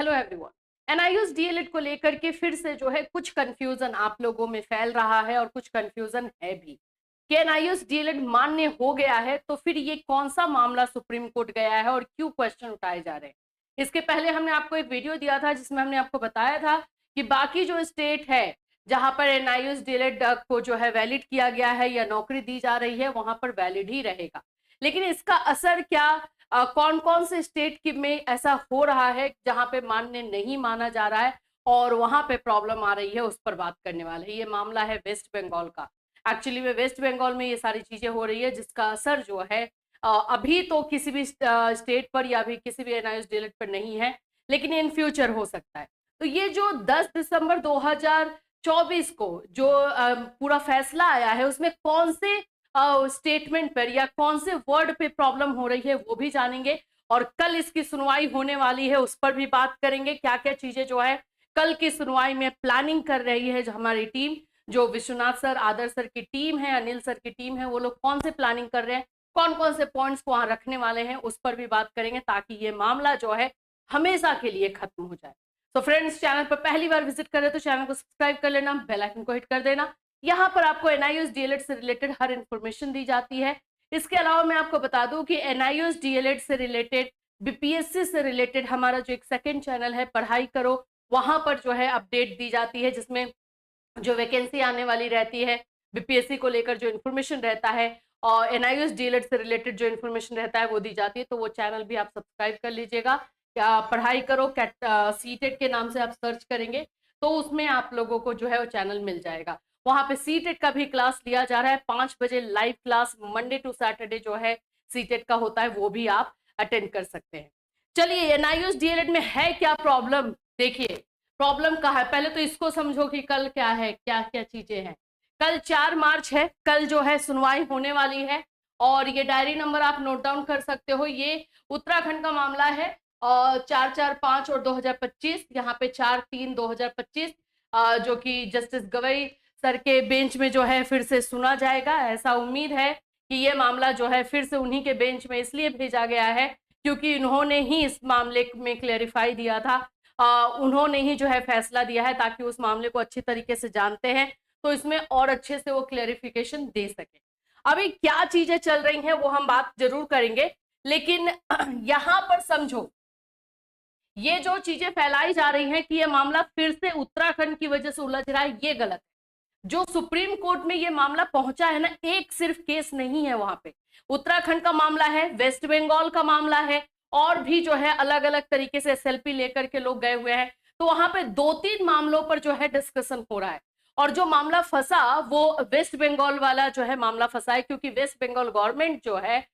Hello everyone. NIUS DElEd को लेकर के फिर से जो है कुछ कंफ्यूजन आप लोगों में फैल रहा है और कुछ कंफ्यूजन है भी कि एनआईयूएस डीएलएड मान्य हो गया है तो फिर ये कौन सा मामला सुप्रीम कोर्ट गया है और क्यों क्वेश्चन उठाए जा रहे हैं। इसके पहले हमने आपको एक वीडियो दिया था जिसमें हमने आपको बताया था कि बाकी जो स्टेट है जहां पर एनआईयूएस डीएलएड को जो है वैलिड किया गया है या नौकरी दी जा रही है वहां पर वैलिड ही रहेगा, लेकिन इसका असर क्या कौन कौन से स्टेट की में ऐसा हो रहा है जहां पे मान्य नहीं माना जा रहा है और वहां पे प्रॉब्लम आ रही है, उस पर बात करने वाले हैं। ये मामला है वेस्ट बंगाल का। एक्चुअली में वेस्ट बंगाल में ये सारी चीजें हो रही है जिसका असर जो है अभी तो किसी भी स्टेट पर या भी किसी भी एनआईयूएस डीएलएड पर नहीं है, लेकिन इन फ्यूचर हो सकता है। तो ये जो 10 दिसंबर 2024 को जो पूरा फैसला आया है उसमें कौन से स्टेटमेंट पर या कौन से वर्ड पे प्रॉब्लम हो रही है वो भी जानेंगे और कल इसकी सुनवाई होने वाली है उस पर भी बात करेंगे। क्या क्या चीजें जो है कल की सुनवाई में प्लानिंग कर रही है जो हमारी टीम, जो विश्वनाथ सर, आदर्श सर की टीम है, अनिल सर की टीम है, वो लोग कौन से प्लानिंग कर रहे हैं, कौन कौन से पॉइंट्स को वहां रखने वाले हैं, उस पर भी बात करेंगे ताकि ये मामला जो है हमेशा के लिए खत्म हो जाए। तो फ्रेंड्स, चैनल पर पहली बार विजिट कर रहे तो चैनल को सब्सक्राइब कर लेना, बेल आइकन को हिट कर देना। यहाँ पर आपको एनआईयूएस डीएलएड से रिलेटेड हर इंफॉर्मेशन दी जाती है। इसके अलावा मैं आपको बता दूं कि एनआईयूएस डीएलएड से रिलेटेड, बीपीएससी से रिलेटेड हमारा जो एक सेकंड चैनल है पढ़ाई करो, वहां पर जो है अपडेट दी जाती है जिसमें जो वैकेंसी आने वाली रहती है, बीपीएससी को लेकर जो इन्फॉर्मेशन रहता है और एनआईयूएस डीएलएड से रिलेटेड जो इन्फॉर्मेशन रहता है वो दी जाती है। तो वो चैनल भी आप सब्सक्राइब कर लीजिएगा। पढ़ाई करो सीटेट के नाम से आप सर्च करेंगे तो उसमें आप लोगों को जो है वो चैनल मिल जाएगा। वहां पे सीटेट का भी क्लास लिया जा रहा है, 5 बजे live class Monday to Saturday जो है सीटेट का होता है, वो भी आप अटेंड कर सकते हैं। चलिए, एनआईयूएस डीएलएड में है क्या प्रॉब्लम, देखिए प्रॉब्लम कहाँ है। पहले तो इसको समझो कि कल क्या है, क्या क्या चीजें हैं। कल 4 मार्च है, कल जो है सुनवाई होने वाली है और ये डायरी नंबर आप नोट डाउन कर सकते हो। ये उत्तराखंड का मामला है और 4/4/5 और 2025, यहाँ पे 4/3/2025 जो कि जस्टिस गवई सर के बेंच में जो है फिर से सुना जाएगा। ऐसा उम्मीद है कि ये मामला जो है फिर से उन्हीं के बेंच में इसलिए भेजा गया है क्योंकि उन्होंने ही इस मामले में क्लेरिफाई दिया था, उन्होंने ही जो है फैसला दिया है ताकि उस मामले को अच्छी तरीके से जानते हैं तो इसमें और अच्छे से वो क्लेरिफिकेशन दे सके। अभी क्या चीजें चल रही हैं वो हम बात जरूर करेंगे, लेकिन यहां पर समझो ये जो चीजें फैलाई जा रही हैं कि ये मामला फिर से उत्तराखंड की वजह से उलझ रहा है, ये गलत है। जो सुप्रीम कोर्ट में ये मामला पहुंचा है ना, एक सिर्फ केस नहीं है वहां पे, उत्तराखंड का मामला है, वेस्ट बंगाल का मामला है और भी जो है अलग अलग तरीके से एसएलपी लेकर के लोग गए हुए हैं। तो वहां पे 2-3 मामलों पर जो है डिस्कशन हो रहा है और जो मामला फंसा वो वेस्ट बंगाल वाला जो है मामला फंसा है क्योंकि वेस्ट बंगाल गवर्नमेंट जो है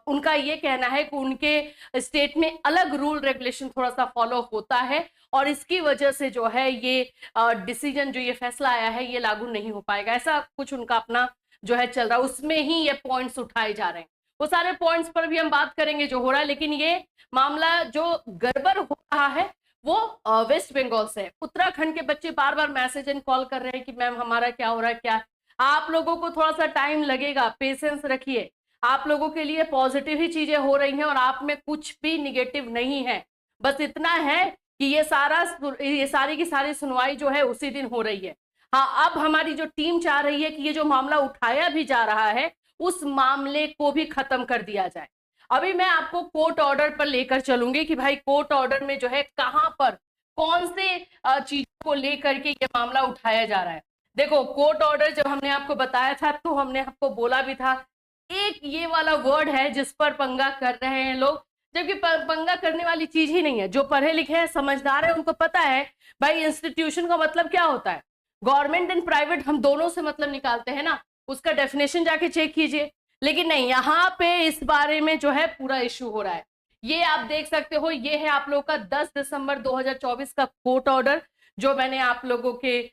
उनका ये कहना है कि उनके स्टेट में अलग रूल रेगुलेशन थोड़ा सा फॉलो होता है और इसकी वजह से जो है ये डिसीजन, जो ये फैसला आया है, ये लागू नहीं हो पाएगा। ऐसा कुछ उनका अपना जो है चल रहा है, उसमें ही ये पॉइंट्स उठाए जा रहे हैं। वो सारे पॉइंट्स पर भी हम बात करेंगे जो हो रहा है, लेकिन ये मामला जो गड़बड़ हो रहा है वो वेस्ट बंगाल से है। उत्तराखंड के बच्चे बार बार मैसेज एंड कॉल कर रहे हैं कि मैम हमारा क्या हो रहा है, क्या। आप लोगों को थोड़ा सा टाइम लगेगा, पेशेंस रखिए। आप लोगों के लिए पॉजिटिव ही चीजें हो रही हैं और आप में कुछ भी निगेटिव नहीं है। बस इतना है कि ये सारी की सारी सुनवाई जो है उसी दिन हो रही है। हाँ, अब हमारी जो टीम चाह रही है कि ये जो मामला उठाया भी जा रहा है उस मामले को भी खत्म कर दिया जाए। अभी मैं आपको कोर्ट ऑर्डर पर लेकर चलूंगी कि भाई कोर्ट ऑर्डर में जो है कहां पर कौन से चीजों को लेकर के ये मामला उठाया जा रहा है। देखो, कोर्ट ऑर्डर जब हमने आपको बताया था तो हमने आपको बोला भी था, एक ये वाला वर्ड है जिस पर पंगा कर रहे हैं लोग, जबकि पंगा करने वाली चीज ही नहीं है। जो पढ़े लिखे हैं, समझदार है, उनको पता है भाई इंस्टीट्यूशन का मतलब क्या होता है। गवर्नमेंट एंड प्राइवेट हम दोनों से मतलब निकालते हैं ना, उसका डेफिनेशन जाके चेक कीजिए। लेकिन नहीं, यहाँ पे इस बारे में जो है पूरा इश्यू हो रहा है। ये आप देख सकते हो, ये है आप लोगों का 10 दिसंबर 2024 का कोर्ट ऑर्डर जो मैंने आप लोगों के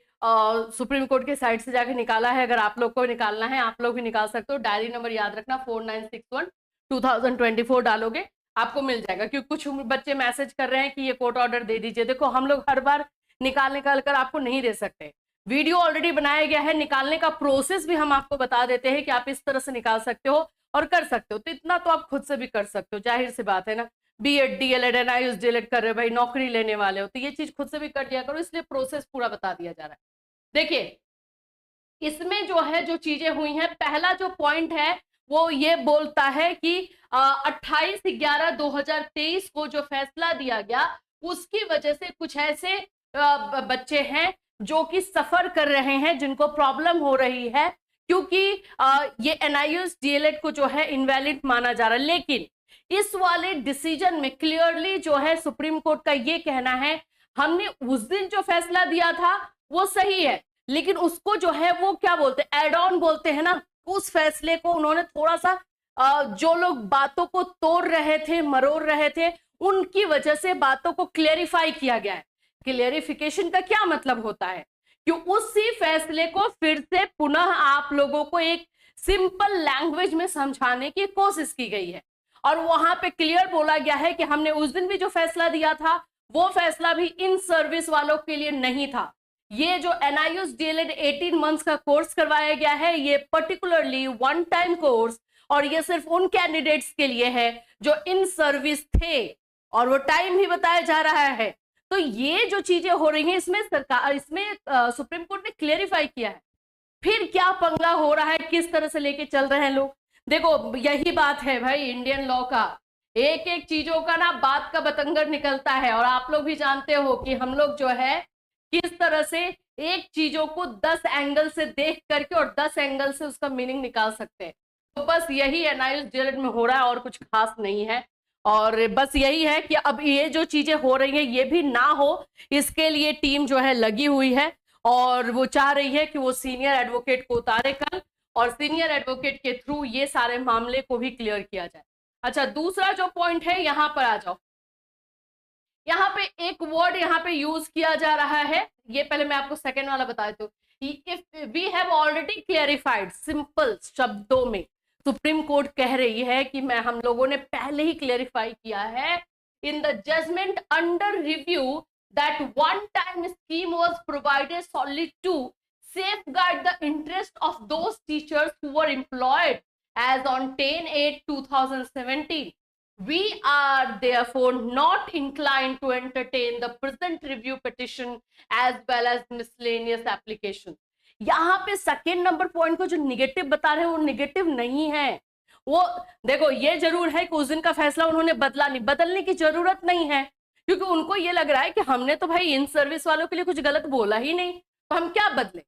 सुप्रीम कोर्ट के साइड से जाके निकाला है। अगर आप लोग को निकालना है आप लोग भी निकाल सकते हो। डायरी नंबर याद रखना 4961/2024 डालोगे आपको मिल जाएगा, क्योंकि कुछ बच्चे मैसेज कर रहे हैं कि ये कोर्ट ऑर्डर दे दीजिए। देखो, हम लोग हर बार निकाल कर आपको नहीं दे सकते। वीडियो ऑलरेडी बनाया गया है, निकालने का प्रोसेस भी हम आपको बता देते हैं कि आप इस तरह से निकाल सकते हो और कर सकते हो। तो इतना तो आप खुद से भी कर सकते हो, जाहिर सी बात है ना। बीएड डीएलएड एनआईयूएस डीएलएड कर रहे हो भाई, नौकरी लेने वाले हो तो ये चीज खुद से भी कर दिया करो, इसलिए प्रोसेस पूरा बता दिया जा रहा है। देखिए इसमें जो है जो चीजें हुई हैं, पहला जो पॉइंट है वो ये बोलता है कि 28/11/2023 को जो फैसला दिया गया उसकी वजह से कुछ ऐसे बच्चे हैं जो कि सफर कर रहे हैं, जिनको प्रॉब्लम हो रही है, क्योंकि ये एनआईयूएस डीएलएड को जो है इनवैलिड माना जा रहा है। लेकिन इस वाले डिसीजन में क्लियरली जो है सुप्रीम कोर्ट का ये कहना है, हमने उस दिन जो फैसला दिया था वो सही है, लेकिन उसको जो है वो क्या बोलते हैं, एड ऑन बोलते हैं ना, उस फैसले को उन्होंने थोड़ा सा जो लोग बातों को तोड़ रहे थे, मरोड़ रहे थे, उनकी वजह से बातों को क्लेरिफाई किया गया है। क्लेरिफिकेशन का क्या मतलब होता है कि उसी फैसले को फिर से पुनः आप लोगों को एक सिंपल लैंग्वेज में समझाने की कोशिश की गई है, और वहां पे क्लियर बोला गया है कि हमने उस दिन भी जो फैसला दिया था वो फैसला भी इन सर्विस वालों के लिए नहीं था। ये जो एनआईयूएस डीएलएड 18 मंथ्स का कोर्स करवाया गया है, ये पर्टिकुलरली वन टाइम कोर्स, और ये सिर्फ उन कैंडिडेट्स के लिए है जो इन सर्विस थे, और वो टाइम भी बताया जा रहा है। तो ये जो चीजें हो रही हैं इसमें सुप्रीम कोर्ट ने क्लेरिफाई किया है। फिर क्या पंगा हो रहा है, किस तरह से लेके चल रहे हैं लोग, देखो यही बात है भाई इंडियन लॉ का, एक एक चीजों का ना बात का बतंगड़ निकलता है, और आप लोग भी जानते हो कि हम लोग जो है किस तरह से एक चीजों को 10 एंगल से देख करके और 10 एंगल से उसका मीनिंग निकाल सकते हैं। तो बस यही एनआईयूएस डीएलएड में हो रहा है और कुछ खास नहीं है, और बस यही है कि अब ये जो चीजें हो रही हैं ये भी ना हो, इसके लिए टीम जो है लगी हुई है, और वो चाह रही है कि वो सीनियर एडवोकेट को उतारे कल, और सीनियर एडवोकेट के थ्रू ये सारे मामले को भी क्लियर किया जाए। अच्छा, दूसरा जो पॉइंट है यहाँ पर आ जाओ, यहाँ पे एक वर्ड यहाँ पे यूज किया जा रहा है, ये पहले मैं आपको सेकेंड वाला बता देती हूँ। If we have already clarified, simple शब्दों में सुप्रीम कोर्ट कह रही है कि हम लोगों ने पहले ही क्लेरिफाई किया है in the judgment under review that one time scheme was provided solely to safeguard the interest of those teachers who were employed as on 10/8/2017. We are therefore not inclined to entertain the present review petition as well as miscellaneous application. यहाँ पे second number point को जो negative बता रहे हैं वो negative नहीं है। वो देखो ये जरूर है कि उस दिन का फैसला उन्होंने बदला नहीं, बदलने की जरूरत नहीं है, क्योंकि उनको ये लग रहा है कि हमने तो भाई इन सर्विस वालों के लिए कुछ गलत बोला ही नहीं, तो हम क्या बदले।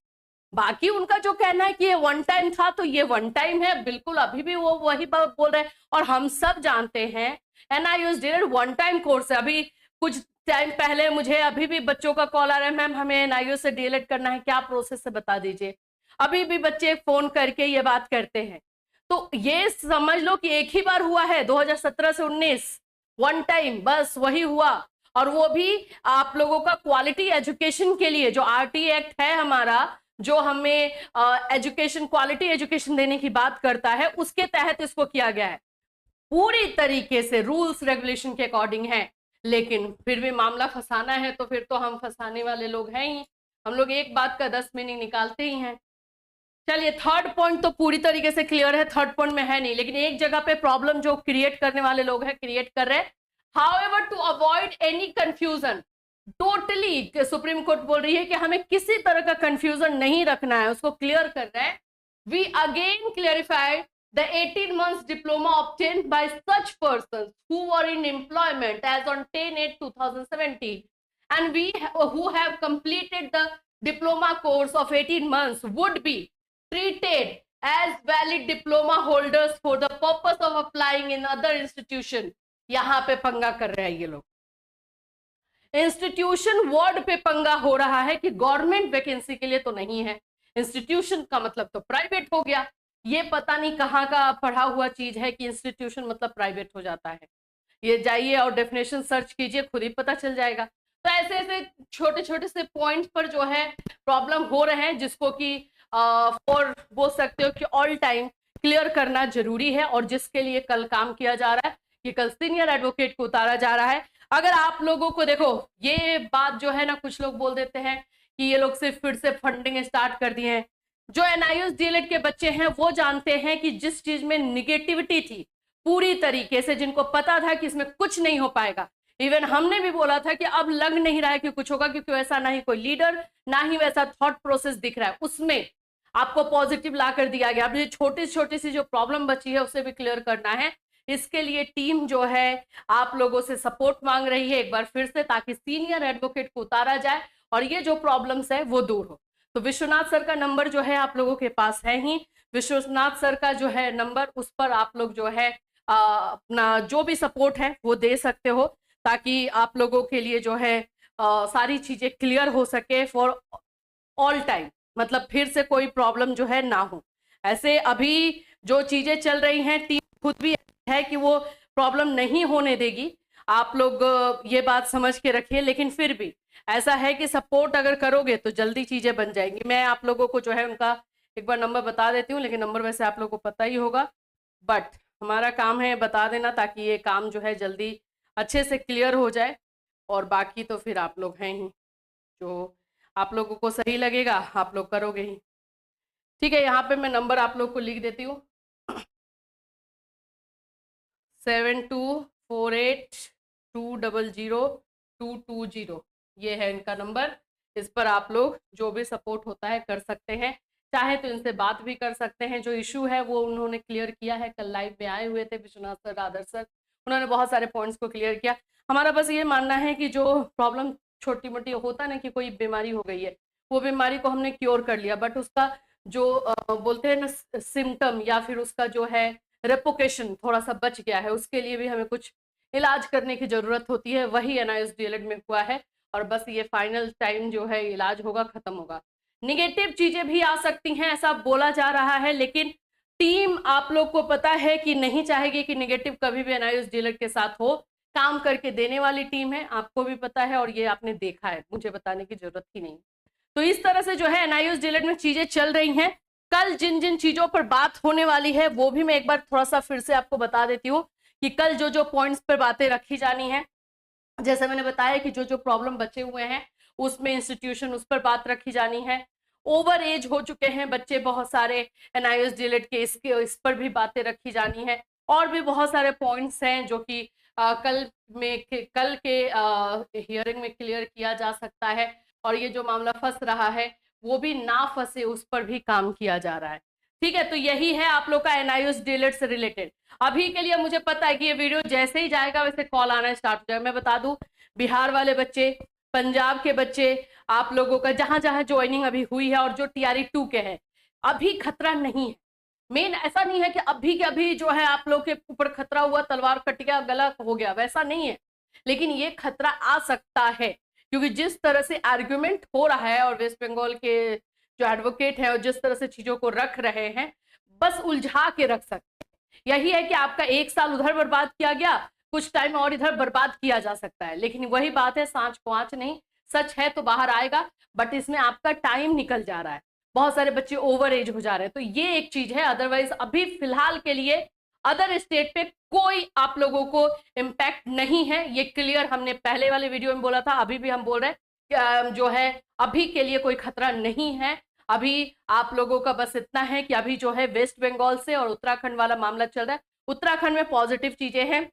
बाकी उनका जो कहना है कि ये वन टाइम था तो ये वन टाइम है, बिल्कुल अभी भी वो वही बात बोल रहे हैं, और हम सब जानते हैं NIUS DElEd one time course है। अभी कुछ टाइम पहले मुझे अभी भी बच्चों का कॉल आ रहा है, मैम हमें एनआईयूएस से डीएलएड करना है, क्या प्रोसेस है बता दीजिए। अभी भी बच्चे फोन करके ये बात करते हैं। तो ये समझ लो कि एक ही बार हुआ है 2017 से 19 वन टाइम, बस वही हुआ, और वो भी आप लोगों का क्वालिटी एजुकेशन के लिए, जो आरटी एक्ट है हमारा, जो हमें एजुकेशन क्वालिटी एजुकेशन देने की बात करता है, उसके तहत इसको किया गया है, पूरी तरीके से रूल्स रेगुलेशन के अकॉर्डिंग है। लेकिन फिर भी मामला फंसाना है तो फिर तो हम फंसाने वाले लोग हैं ही, हम लोग एक बात का 10 मीनिंग निकालते ही हैं। चलिए थर्ड पॉइंट तो पूरी तरीके से क्लियर है, थर्ड पॉइंट में है नहीं, लेकिन एक जगह पे प्रॉब्लम जो क्रिएट करने वाले लोग हैं क्रिएट कर रहे हैं। However to avoid any confusion, totally supreme court बोल रही है कि हमें किसी तरह का कंफ्यूजन नहीं रखना है, उसको क्लियर कर रहा है। We again clarified the 18 months diploma obtained by such persons who were in employment as on 10/8/2017 and who have completed the diploma course of 18 months would be treated as valid diploma holders for the purpose of applying in other institution। यहाँ पे पंगा कर रहे हैं ये लोग, institution word पे पंगा हो रहा है कि गवर्नमेंट वैकेंसी के लिए तो नहीं है, इंस्टीट्यूशन का मतलब तो प्राइवेट हो गया। ये पता नहीं कहाँ का पढ़ा हुआ चीज है कि इंस्टीट्यूशन मतलब प्राइवेट हो जाता है, ये जाइए और डेफिनेशन सर्च कीजिए, खुद ही पता चल जाएगा। तो ऐसे ऐसे छोटे छोटे से पॉइंट पर जो है प्रॉब्लम हो रहे हैं, जिसको कि और बोल सकते हो कि ऑल टाइम क्लियर करना जरूरी है, और जिसके लिए कल काम किया जा रहा है कि कल सीनियर एडवोकेट को उतारा जा रहा है। अगर आप लोगों को देखो ये बात जो है ना, कुछ लोग बोल देते हैं कि ये लोग सिर्फ फिर से फंडिंग स्टार्ट कर दिए हैं। जो एनआईयूएस डीएलएड के बच्चे हैं वो जानते हैं कि जिस चीज में निगेटिविटी थी पूरी तरीके से, जिनको पता था कि इसमें कुछ नहीं हो पाएगा। इवन हमने भी बोला था कि अब लग नहीं रहा है कि कुछ होगा, क्योंकि वैसा ना ही कोई लीडर, ना ही वैसा थॉट प्रोसेस दिख रहा है। उसमें आपको पॉजिटिव ला कर दिया गया। अब ये छोटी छोटी सी जो प्रॉब्लम बची है उसे भी क्लियर करना है। इसके लिए टीम जो है आप लोगों से सपोर्ट मांग रही है एक बार फिर से, ताकि सीनियर एडवोकेट को उतारा जाए और ये जो प्रॉब्लम्स है वो दूर हो। तो विश्वनाथ सर का नंबर जो है आप लोगों के पास है ही। विश्वनाथ सर का जो है नंबर, उस पर आप लोग जो है अपना जो भी सपोर्ट है वो दे सकते हो, ताकि आप लोगों के लिए जो है सारी चीजें क्लियर हो सके फॉर ऑल टाइम। मतलब फिर से कोई प्रॉब्लम जो है ना हो। ऐसे अभी जो चीजें चल रही हैं, टीम खुद भी है कि वो प्रॉब्लम नहीं होने देगी, आप लोग ये बात समझ के रखिए। लेकिन फिर भी ऐसा है कि सपोर्ट अगर करोगे तो जल्दी चीजें बन जाएंगी। मैं आप लोगों को जो है उनका एक बार नंबर बता देती हूँ, लेकिन नंबर वैसे आप लोगों को पता ही होगा, बट हमारा काम है बता देना, ताकि ये काम जो है जल्दी अच्छे से क्लियर हो जाए। और बाकी तो फिर आप लोग हैं ही, जो आप लोगों को सही लगेगा आप लोग करोगे ही। ठीक है, यहाँ पे मैं नंबर आप लोग को लिख देती हूँ, 7248200220। ये है इनका नंबर। इस पर आप लोग जो भी सपोर्ट होता है कर सकते हैं। चाहे तो इनसे बात भी कर सकते हैं। जो इशू है वो उन्होंने क्लियर किया है। कल लाइव में आए हुए थे विश्वनाथ सर, आदर्श सर, उन्होंने बहुत सारे पॉइंट्स को क्लियर किया। हमारा बस ये मानना है कि जो प्रॉब्लम छोटी मोटी होता ना, कि कोई बीमारी हो गई है, वो बीमारी को हमने क्योर कर लिया, बट उसका जो बोलते हैं ना सिम्टम, या फिर उसका जो है रेपोकेशन थोड़ा सा बच गया है, उसके लिए भी हमें कुछ इलाज करने की जरूरत होती है। वही एनआईएस डीएलएड में हुआ है, और बस ये फाइनल टाइम जो है इलाज होगा, खत्म होगा। निगेटिव चीजें भी आ सकती हैं ऐसा बोला जा रहा है, लेकिन टीम आप लोग को पता है कि नहीं चाहेगी कि निगेटिव कभी भी एनआईएस डीएलएड के साथ हो। काम करके देने वाली टीम है, आपको भी पता है और ये आपने देखा है, मुझे बताने की जरूरत ही नहीं। तो इस तरह से जो है एनआईएस डीएलएड में चीजें चल रही हैं। कल जिन जिन चीजों पर बात होने वाली है वो भी मैं एक बार थोड़ा सा फिर से आपको बता देती हूँ, कि कल जो जो पॉइंट्स पर बातें रखी जानी है, जैसे मैंने बताया कि जो जो प्रॉब्लम बचे हुए हैं उसमें इंस्टीट्यूशन, उस पर बात रखी जानी है। ओवर एज हो चुके हैं बच्चे बहुत सारे एनआईएस डीएलएड के, इसके इस पर भी बातें रखी जानी है। और भी बहुत सारे पॉइंट्स हैं जो कि कल के हियरिंग में क्लियर किया जा सकता है। और ये जो मामला फंस रहा है वो भी ना फंसे, उस पर भी काम किया जा रहा है। ठीक है, तो यही है आप लोग का एनआईएस डीएलएड से रिलेटेड। अभी के लिए मुझे पता है कि ये वीडियो जैसे ही जाएगा वैसे कॉल आना स्टार्ट हो जाएगा। मैं बता दूं, बिहार वाले बच्चे, पंजाब के बच्चे, आप लोगों का जहां जहां ज्वाइनिंग अभी हुई है और जो टीआरई 2 के हैं, अभी खतरा नहीं है। मेन ऐसा नहीं है कि अभी के अभी जो है आप लोग के ऊपर खतरा हुआ, तलवार कट गया, गला हो गया, वैसा नहीं है। लेकिन ये खतरा आ सकता है, क्योंकि जिस तरह से आर्ग्यूमेंट हो रहा है और वेस्ट बंगाल के जो एडवोकेट है और जिस तरह से चीजों को रख रहे हैं, बस उलझा के रख सकते हैं। यही है कि आपका एक साल उधर बर्बाद किया गया, कुछ टाइम और इधर बर्बाद किया जा सकता है। लेकिन वही बात है, सांच को आंच नहीं, सच है तो बाहर आएगा। बट इसमें आपका टाइम निकल जा रहा है, बहुत सारे बच्चे ओवर एज हो जा रहे हैं, तो ये एक चीज है। अदरवाइज अभी फिलहाल के लिए अदर स्टेट पे कोई आप लोगों को इम्पैक्ट नहीं है। ये क्लियर हमने पहले वाले वीडियो में बोला था, अभी भी हम बोल रहे हैं जो है अभी के लिए कोई खतरा नहीं है। अभी आप लोगों का बस इतना है कि अभी जो है वेस्ट बंगाल से और उत्तराखंड वाला मामला चल रहा है। उत्तराखंड में पॉजिटिव चीजें हैं,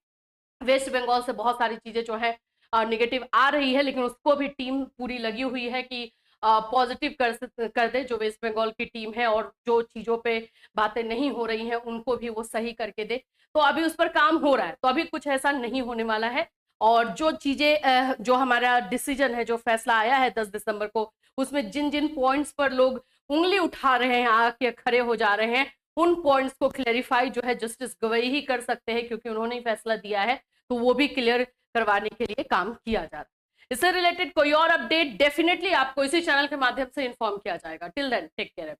वेस्ट बंगाल से बहुत सारी चीजें जो है नेगेटिव आ रही है, लेकिन उसको भी टीम पूरी लगी हुई है कि पॉजिटिव कर दे जो वेस्ट बंगाल की टीम है, और जो चीजों पे बातें नहीं हो रही हैं उनको भी वो सही करके दे। तो अभी उस पर काम हो रहा है, तो अभी कुछ ऐसा नहीं होने वाला है। और जो चीजें जो हमारा डिसीजन है, जो फैसला आया है 10 दिसंबर को, उसमें जिन जिन पॉइंट्स पर लोग उंगली उठा रहे हैं, आके खड़े हो जा रहे हैं, उन पॉइंट्स को क्लेरिफाई जो है जस्टिस गवई ही कर सकते हैं, क्योंकि उन्होंने ही फैसला दिया है। तो वो भी क्लियर करवाने के लिए काम किया जा रहा है। इससे रिलेटेड कोई और अपडेट डेफिनेटली आपको इसी चैनल के माध्यम से इन्फॉर्म किया जाएगा। Till then take care.